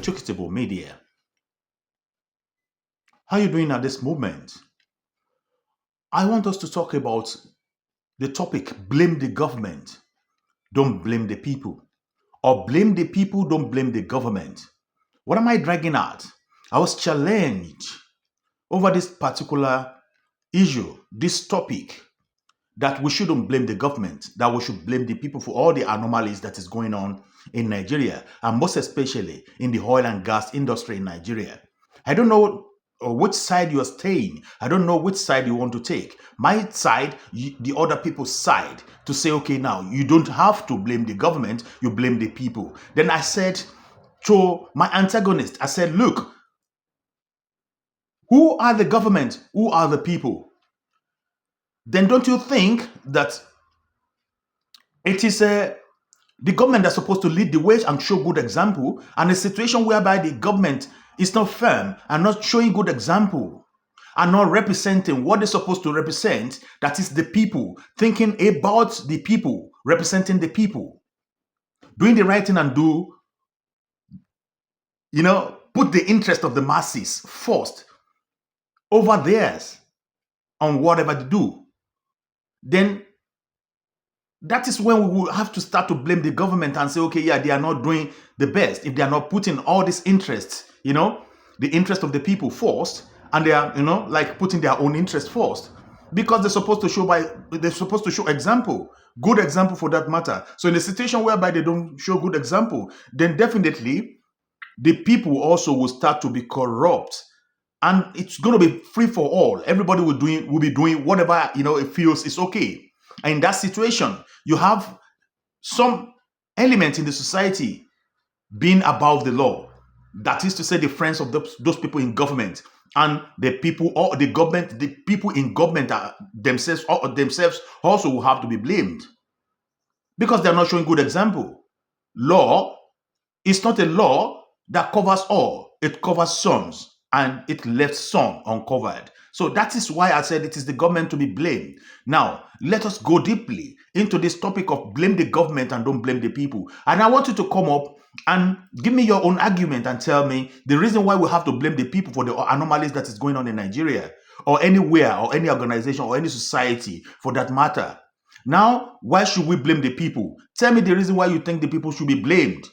Chukitable Media. How are you doing at this moment? I want us to talk about the topic blame the government, don't blame the people. Or blame the people, don't blame the government. What am I dragging at? I was challenged over this particular issue, this topic, that we shouldn't blame the government, that we should blame the people for all the anomalies that is going on in Nigeria, and most especially in the oil and gas industry in Nigeria. I don't know which side you're staying. I don't know which side you want to take. My side, the other people's side, to say, okay, now you don't have to blame the government, you blame the people. Then I said to my antagonist, I said, look, who are the government? Who are the people? Then don't you think that it is the government that's supposed to lead the way and show good example, and a situation whereby the government is not firm and not showing good example and not representing what they're supposed to represent, that is the people, thinking about the people, representing the people, doing the right thing and put the interest of the masses first over theirs on whatever they do. Then that is when we will have to start to blame the government and say, okay, yeah, they are not doing the best. If they are not putting all these interests, the interest of the people first, and they are, like putting their own interest first, because they're supposed to show example, good example for that matter. So in a situation whereby they don't show good example, then definitely the people also will start to be corrupt, and it's going to be free for all. Everybody will be doing whatever it feels is okay. And in that situation, you have some element in the society being above the law. That is to say, the friends of those people in government, and the people or the government, the people in government are themselves also will have to be blamed because they're not showing good example. Law is not a law that covers all. It covers some, and it left some uncovered. So that is why I said it is the government to be blamed. Now, let us go deeply into this topic of blame the government and don't blame the people. And I want you to come up and give me your own argument and tell me the reason why we have to blame the people for the anomalies that is going on in Nigeria or anywhere or any organization or any society for that matter. Now, why should we blame the people? Tell me the reason why you think the people should be blamed.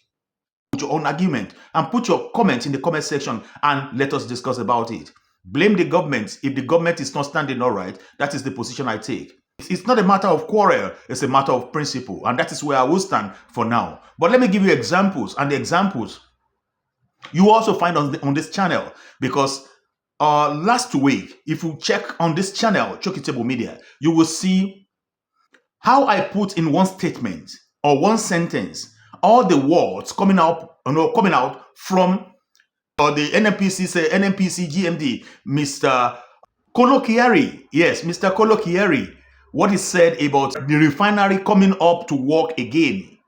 Put your own argument and put your comments in the comment section and let us discuss about it. Blame the government. If the government is not standing all right, that is the position I take. It's not a matter of quarrel, it's a matter of principle, and that is where I will stand for now. But let me give you examples, and the examples you also find on this channel, because last week, if you check on this channel, Chukitable Media, you will see how I put in one statement or one sentence all the words coming out from the NNPC GMD, Mr. Kolo-Kyari. Yes, Mr. Kolo-Kyari. What he said about the refinery coming up to work again,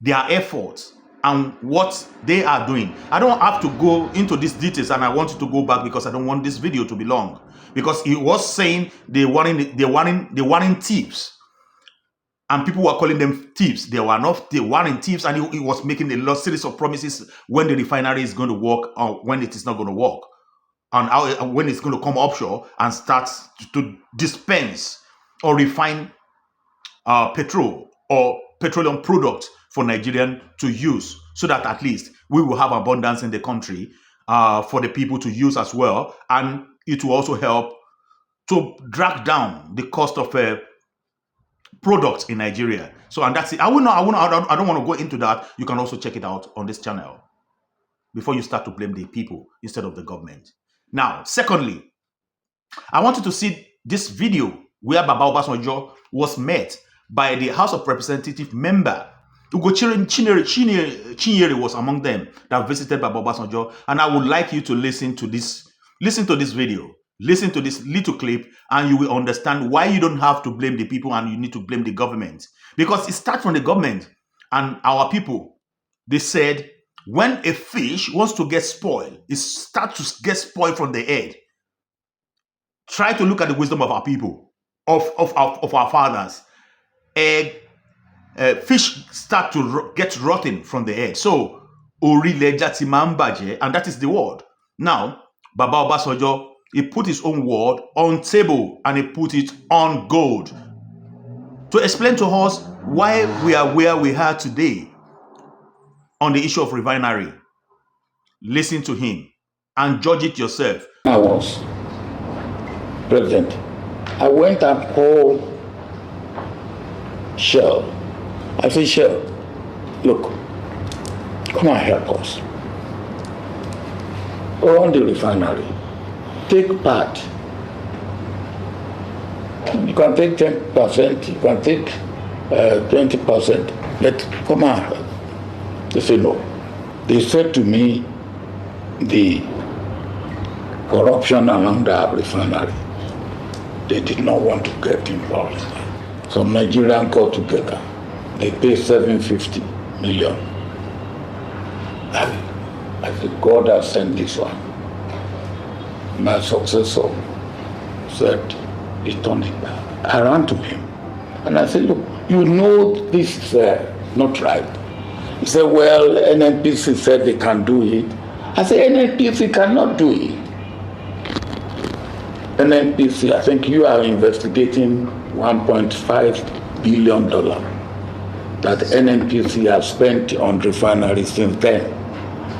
their efforts and what they are doing. I don't have to go into these details, and I want you to go back because I don't want this video to be long. Because he was saying they warning thieves. And people were calling them thieves. They were not. They weren't thieves, and he was making a series of promises when the refinery is going to work or when it is not going to work, and when it's going to come offshore and start to dispense or refine petrol or petroleum products for Nigerian to use, so that at least we will have abundance in the country for the people to use as well, and it will also help to drag down the cost of products in Nigeria. So, and that's it. I don't want to go into that. You can also check it out on this channel before you start to blame the people instead of the government. Now, secondly, I want you to see this video where Baba Obasanjo was met by the House of Representative member. Ugo Chinyere was among them that visited Baba Obasanjo, and I would like you to listen to this video. Listen to this little clip and you will understand why you don't have to blame the people and you need to blame the government. Because it starts from the government and our people. They said when a fish wants to get spoiled, it starts to get spoiled from the head. Try to look at the wisdom of our people, of our fathers. Fish start to get rotten from the head. So Orílẹ̀-èdè ti máa ń bàjẹ́, and that is the word. Now, Baba Obasanjo, he put his own word on table and he put it on gold to explain to us why we are where we are today on the issue of refinery. Listen to him and judge it yourself. I was president. I went and called Shell. I said, Shell, look, come and help us. Run the refinery. Take part. You can take 10%, you can take 20%, but come and help. They said no. They said to me, the corruption among the refinery, they did not want to get involved. Some Nigerian got together. They paid 750 million. I said, God has sent this one. My successor said, he turned it back. I ran to him and I said, look, you know this is not right. He said, well, NNPC said they can do it. I said, NNPC cannot do it. NNPC, I think you are investigating $1.5 billion that NNPC has spent on refineries since then,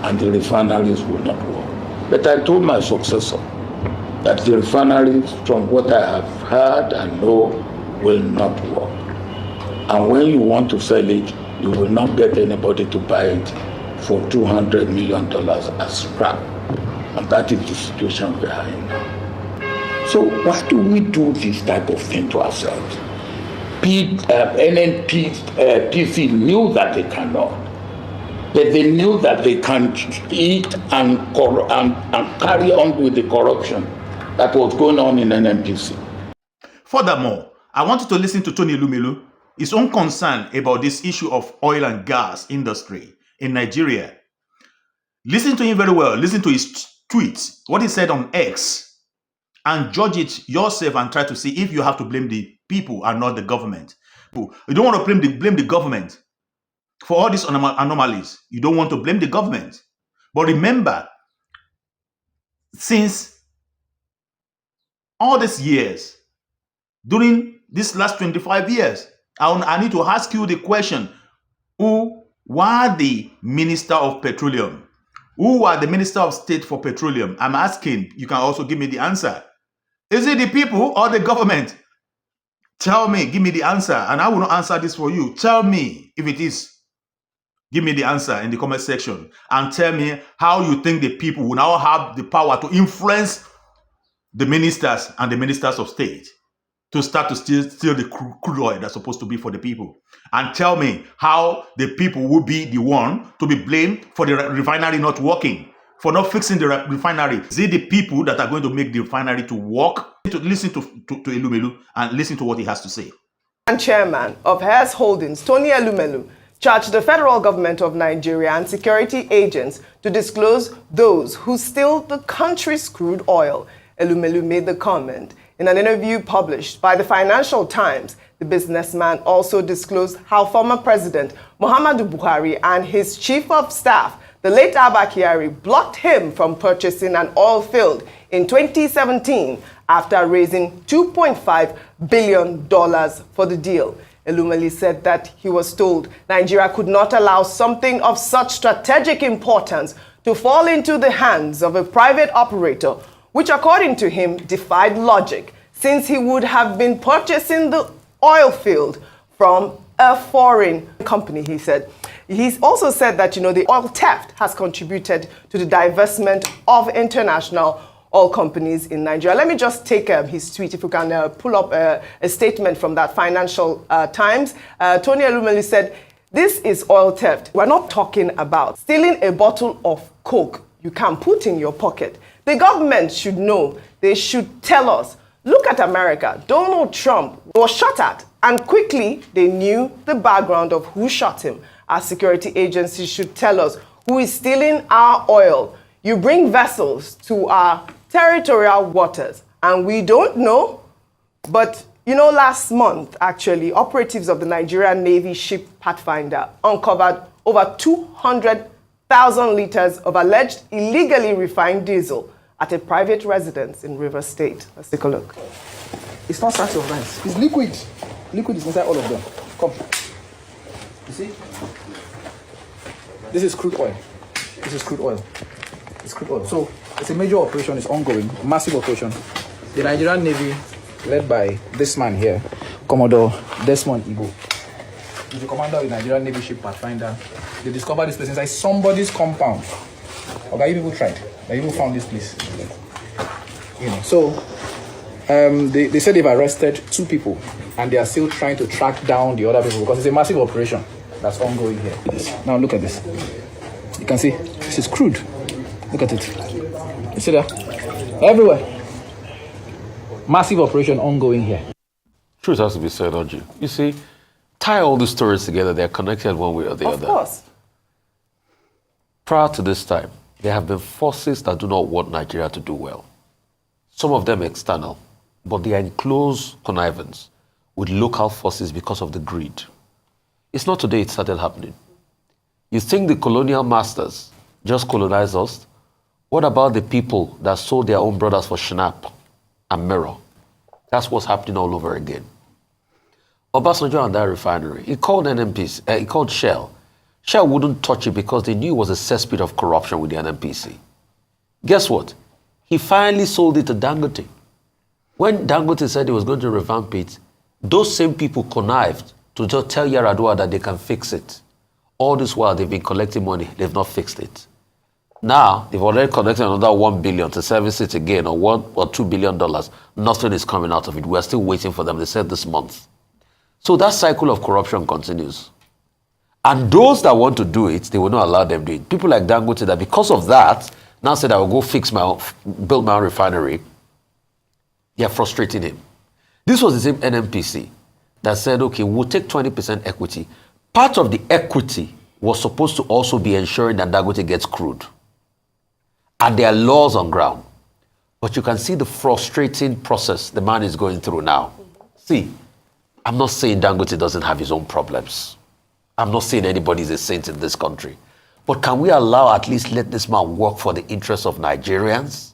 and the refineries will not work. But I told my successor that the refineries, from what I have heard and know, will not work. And when you want to sell it, you will not get anybody to buy it for $200 million as scrap. And that is the situation we are in now. So why do we do this type of thing to ourselves? NNPC knew that they cannot, but they knew that they can eat and carry on with the corruption that was going on in NNPC. Furthermore, I want you to listen to Tony Elumelu, his own concern about this issue of oil and gas industry in Nigeria. Listen to him very well. Listen to his tweets, what he said on X, and judge it yourself and try to see if you have to blame the people and not the government. You don't want to blame the government for all these anomalies. You don't want to blame the government. But remember, since all these years, during this last 25 years, I need to ask you the question, who were the Minister of Petroleum? Who were the Minister of State for Petroleum? I'm asking, you can also give me the answer. Is it the people or the government? Tell me, give me the answer, and I will not answer this for you. Tell me if it is. Give me the answer in the comment section and tell me how you think the people will now have the power to influence the ministers and the ministers of state to start to steal the crude oil that's supposed to be for the people. And tell me how the people will be the one to be blamed for the refinery not working, for not fixing the refinery. Is it the people that are going to make the refinery to work? To listen to Elumelu and listen to what he has to say. And Chairman of Hess Holdings, Tony Elumelu, charged the federal government of Nigeria and security agents to disclose those who steal the country's crude oil. Elumelu made the comment in an interview published by the Financial Times. The businessman also disclosed how former President Muhammadu Buhari and his chief of staff, the late Abba Kyari, blocked him from purchasing an oil field in 2017 after raising $2.5 billion for the deal. Elumelu said that he was told Nigeria could not allow something of such strategic importance to fall into the hands of a private operator, which according to him defied logic, since he would have been purchasing the oil field from a foreign company, he said. He's also said that, the oil theft has contributed to the divestment of international oil companies in Nigeria. Let me just take his tweet, if we can pull up a statement from that Financial Times. Tony Elumelu said, this is oil theft. We're not talking about stealing a bottle of Coke you can put in your pocket. The government should know. They should tell us. Look at America. Donald Trump was shot at, and quickly they knew the background of who shot him. Our security agencies should tell us who is stealing our oil. You bring vessels to our territorial waters, and we don't know. But, last month, actually, operatives of the Nigerian Navy ship Pathfinder uncovered over 230 100,000 liters of alleged illegally refined diesel at a private residence in Rivers State. Let's take a look. It's not sacks of rice. It's liquid. Liquid is inside all of them. Come. You see? This is crude oil. This is crude oil. It's crude oil. So it's a major operation. It's ongoing. Massive operation. The Nigerian Navy, led by this man here, Commodore Desmond Igbo, is the commander of the Nigerian Navy ship Pathfinder. They discovered this place inside somebody's compound. Okay, you people tried. You people found this place. You know, so they said they've arrested 2 people and they are still trying to track down the other people because it's a massive operation that's ongoing here. Now look at this. You can see this is crude. Look at it. You see that? Everywhere. Massive operation ongoing here. Truth has to be said, don't you? You see, tie all these stories together, they're connected one way or the other. Of course. Prior to this time, there have been forces that do not want Nigeria to do well. Some of them external, but they are in close connivance with local forces because of the greed. It's not today it started happening. You think the colonial masters just colonized us? What about the people that sold their own brothers for Schnapp and Mirror? That's what's happening all over again. Obasanjo and that refinery, he called NNPC, he called Shell. Shell wouldn't touch it because they knew it was a cesspit of corruption with the NNPC. Guess what? He finally sold it to Dangote. When Dangote said he was going to revamp it, those same people connived to just tell Yaradua that they can fix it. All this while they've been collecting money, they've not fixed it. Now, they've already collected another 1 billion to service it again, or $1 or $2 billion. Nothing is coming out of it. We're still waiting for them, they said this month. So that cycle of corruption continues. And those that want to do it, they will not allow them to do it. People like Dangote that because of that, now said I will go build my own refinery. They are frustrating him. This was the same NNPC that said, okay, we'll take 20% equity. Part of the equity was supposed to also be ensuring that Dangote gets crude. And there are laws on ground. But you can see the frustrating process the man is going through now. See, I'm not saying Dangote doesn't have his own problems. I'm not saying anybody's a saint in this country. But can we allow, at least let this man work for the interests of Nigerians?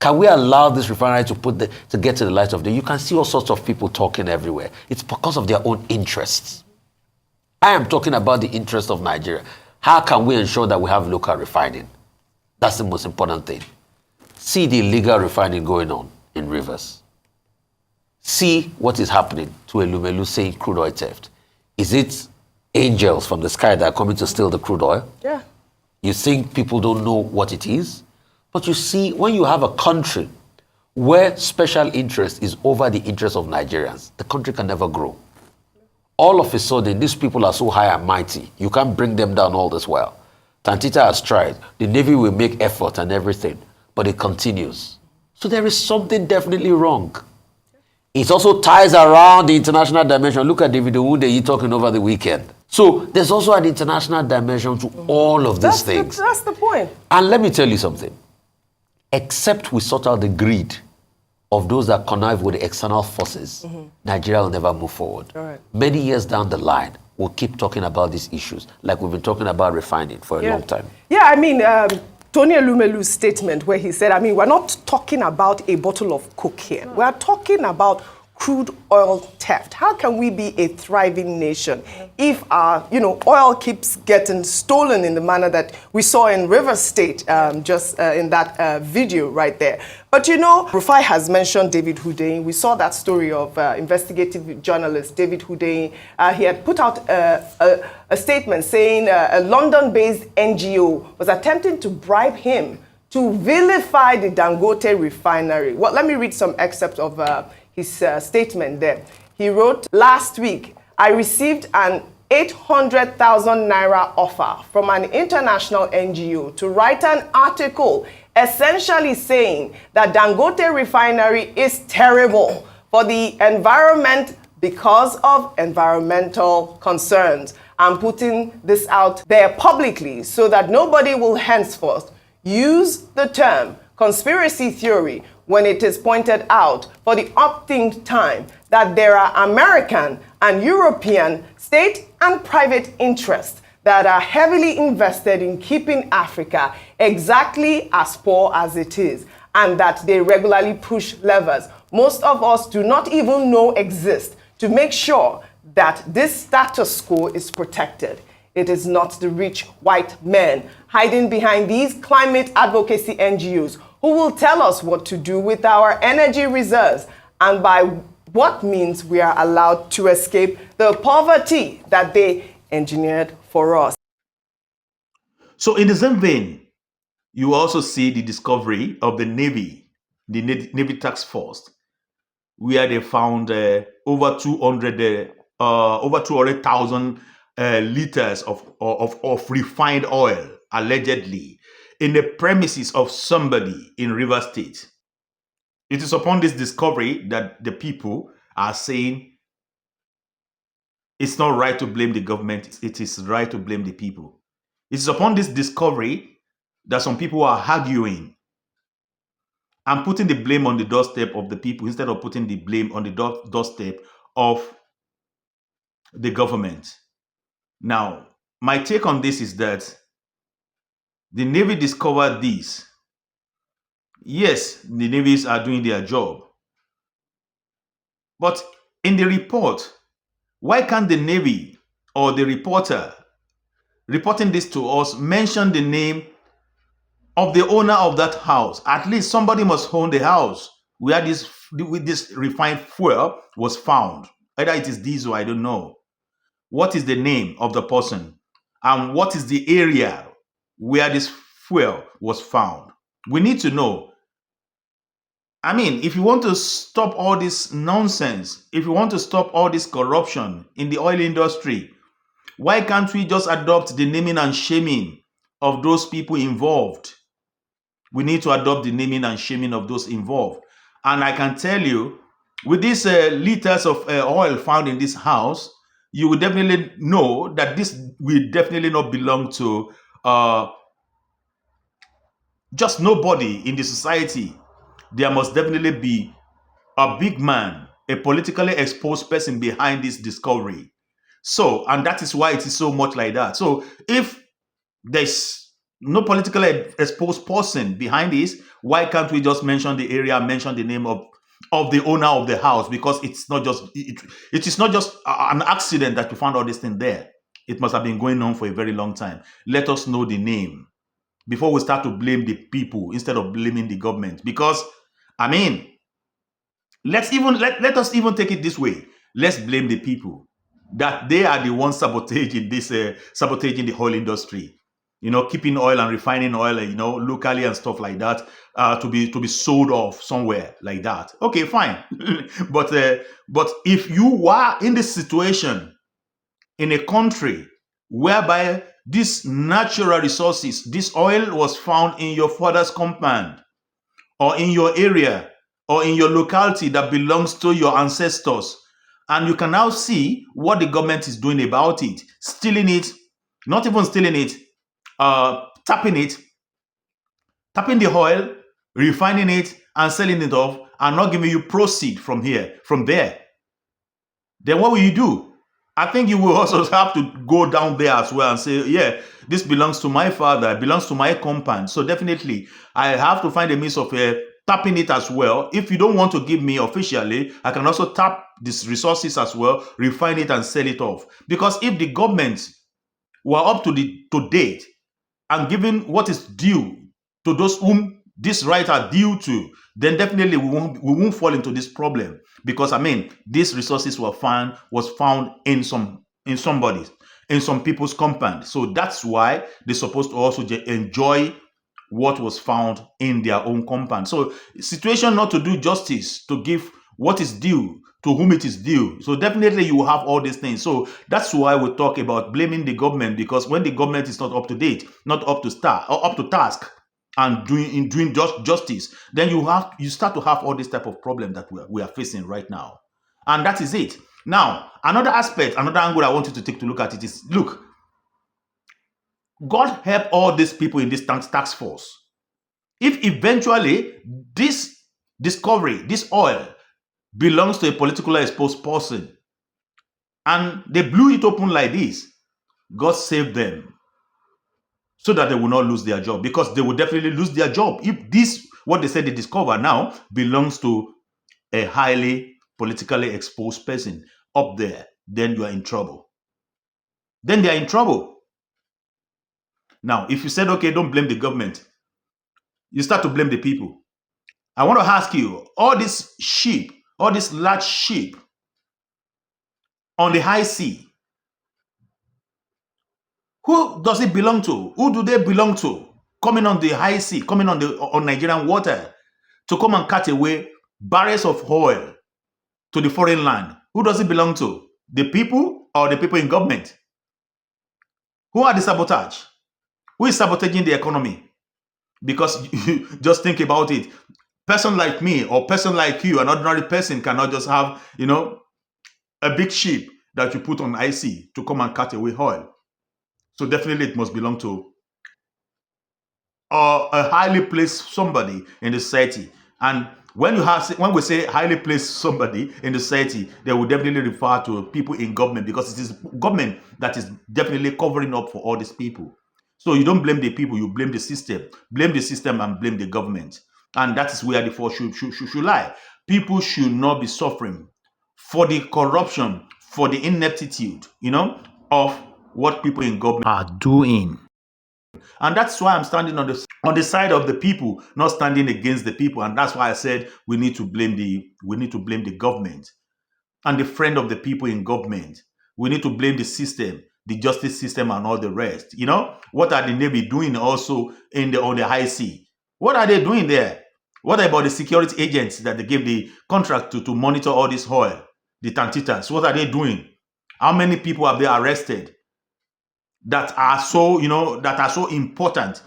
Can we allow this refinery to get to the light of day? You can see all sorts of people talking everywhere. It's because of their own interests. I am talking about the interest of Nigeria. How can we ensure that we have local refining? That's the most important thing. See the illegal refining going on in rivers. See what is happening to Elumelu saying crude oil theft. Is it angels from the sky that are coming to steal the crude oil? Yeah. You think people don't know what it is? But you see, when you have a country where special interest is over the interest of Nigerians, the country can never grow. All of a sudden, these people are so high and mighty, you can't bring them down all this while. Tantita has tried. The Navy will make effort and everything, but it continues. So there is something definitely wrong. It also ties around the international dimension. Look at David Owundeyi talking over the weekend. So there's also an international dimension to all of these things. That's the point. And let me tell you something. Except we sort out the greed of those that connive with the external forces, Nigeria will never move forward. All right. Many years down the line, we'll keep talking about these issues, like we've been talking about refining for a long time. Yeah, I mean, Tony Elumelu's statement where he said, I mean, we're not talking about a bottle of Coke here. We're talking about crude oil theft. How can we be a thriving nation if our, oil keeps getting stolen in the manner that we saw in Rivers State, just in that video right there? But Rufai has mentioned David Hundeyin. We saw that story of investigative journalist David Hundeyin. He had put out a statement saying a London-based NGO was attempting to bribe him to vilify the Dangote refinery. Well, let me read some excerpts of his statement there. He wrote, last week, I received an 800,000 naira offer from an international NGO to write an article essentially saying that Dangote refinery is terrible for the environment because of environmental concerns. I'm putting this out there publicly so that nobody will henceforth use the term conspiracy theory when it is pointed out for the umpteenth time that there are American and European state and private interests that are heavily invested in keeping Africa exactly as poor as it is, and that they regularly push levers most of us do not even know exist to make sure that this status quo is protected. It is not the rich white men hiding behind these climate advocacy NGOs who will tell us what to do with our energy reserves and by what means we are allowed to escape the poverty that they engineered for us. So in the same vein, you also see the discovery of the Navy, the Navy Task Force, where they found over 200,000 liters of refined oil, allegedly, in the premises of somebody in River State. It is upon this discovery that the people are saying it's not right to blame the government, it is right to blame the people. It is upon this discovery that some people are arguing and putting the blame on the doorstep of the people instead of putting the blame on the doorstep of the government. Now, my take on this is that the Navy discovered this. Yes, the navies are doing their job. But in the report, why can't the Navy or the reporter reporting this to us mention the name of the owner of that house? At least somebody must own the house where this refined fuel was found. Either it is diesel, I don't know. What is the name of the person? And what is the area where this fuel was found? We need to know. I mean, if you want to stop all this nonsense, if you want to stop all this corruption in the oil industry, why can't we just adopt the naming and shaming of those people involved? We need to adopt the naming and shaming of those involved. And I can tell you, with these liters of oil found in this house, you will definitely know that this will definitely not belong to just nobody in the society. There must definitely be a big man, a politically exposed person behind this discovery. So, and that is why it is so much like that. So, if there's no politically exposed person behind this, why can't we just mention the area, mention the name of the owner of the house? Because it's not just it is not just an accident that we found all this thing there. It must have been going on for a very long time. Let us know the name before we start to blame the people instead of blaming the government. Because I mean, let us even take it this way. Let's blame the people that they are the ones sabotaging the whole industry. You know, keeping oil and refining oil, locally and stuff like that, to be sold off somewhere like that. Okay, fine. but if you were in this situation in a country whereby these natural resources, this oil was found in your father's compound, or in your area, or in your locality that belongs to your ancestors, and you can now see what the government is doing about it, stealing it, not even stealing it, tapping the oil, refining it, and selling it off, and not giving you proceed from there. Then what will you do? I think you will also have to go down there as well and say, yeah, this belongs to my father, it belongs to my compound. So definitely, I have to find a means of tapping it as well. If you don't want to give me officially, I can also tap these resources as well, refine it and sell it off. Because if the government were up to date and giving what is due to those whom this right are due to, then definitely we won't fall into this problem. Because I mean, these resources was found in some people's compound. So that's why they're supposed to also enjoy what was found in their own compound. So situation not to do justice, to give what is due to whom it is due. So definitely you will have all these things. So that's why we talk about blaming the government, because when the government is not up to date, not up to task, and doing justice, then you start to have all this type of problem that we are facing right now. And that is it. Now, another angle I want you to take to look at it is, look, God help all these people in this task force. If eventually this discovery, this oil, belongs to a politically exposed person, and they blew it open like this, God save them so that they will not lose their job, because they will definitely lose their job if this, what they said they discover now, belongs to a highly politically exposed person up there. Then you are in trouble. Then they are in trouble. Now, if you said, okay, don't blame the government, you start to blame the people. I want to ask you, all these sheep, all these large sheep on the high sea, who does it belong to? Who do they belong to? Coming on the high sea, coming on Nigerian water to come and cut away barrels of oil to the foreign land. Who does it belong to? The people or the people in government? Who are the sabotage? Who is sabotaging the economy? Because you just think about it. Person like me or person like you, an ordinary person, cannot just have, a big ship that you put on IC to come and cut away oil. So definitely it must belong to a highly placed somebody in the society. And when we say highly placed somebody in the society, they will definitely refer to people in government, because it is government that is definitely covering up for all these people. So you don't blame the people, you blame the system. Blame the system and blame the government. And that is where the fault should lie. People should not be suffering for the corruption, for the ineptitude, of what people in government are doing. And that's why I'm standing on the side of the people, not standing against the people. And that's why I said we need to blame the government and the friend of the people in government. We need to blame the system, the justice system, and all the rest. What are the Navy doing also on the high sea? What are they doing there? What about the security agents that they gave the contract to monitor all this oil, the Tantitans? What are they doing? How many people have they arrested that are so important?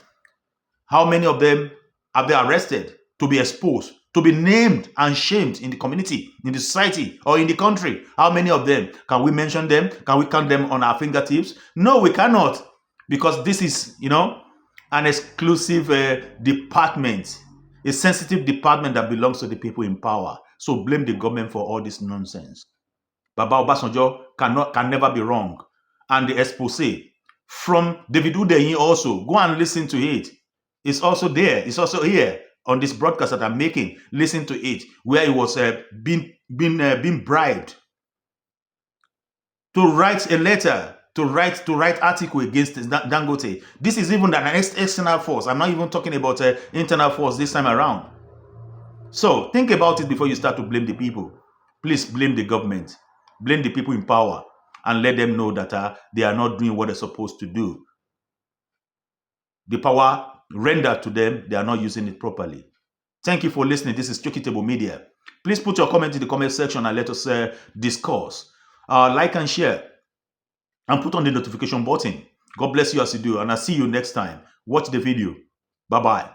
How many of them have they arrested to be exposed, to be named and shamed in the community, in the society, or in the country? How many of them? Can we mention them? Can we count them on our fingertips? No, we cannot, because this is, an exclusive department, a sensitive department that belongs to the people in power. So blame the government for all this nonsense. Baba Obasanjo can never be wrong. And the expose from David Udeyin also, go and listen to it. It's also there. It's also here on this broadcast that I'm making. Listen to it, where he was being bribed to write a letter, to write article against Dangote. This is even an external force. I'm not even talking about internal force this time around. So think about it before you start to blame the people. Please blame the government, blame the people in power, and let them know that they are not doing what they're supposed to do. The power rendered to them, they are not using it properly. Thank you for listening. This is Chokitable Media. Please put your comment in the comment section and let us discuss. Like and share, and put on the notification button. God bless you as you do, and I'll see you next time. Watch the video. Bye-bye.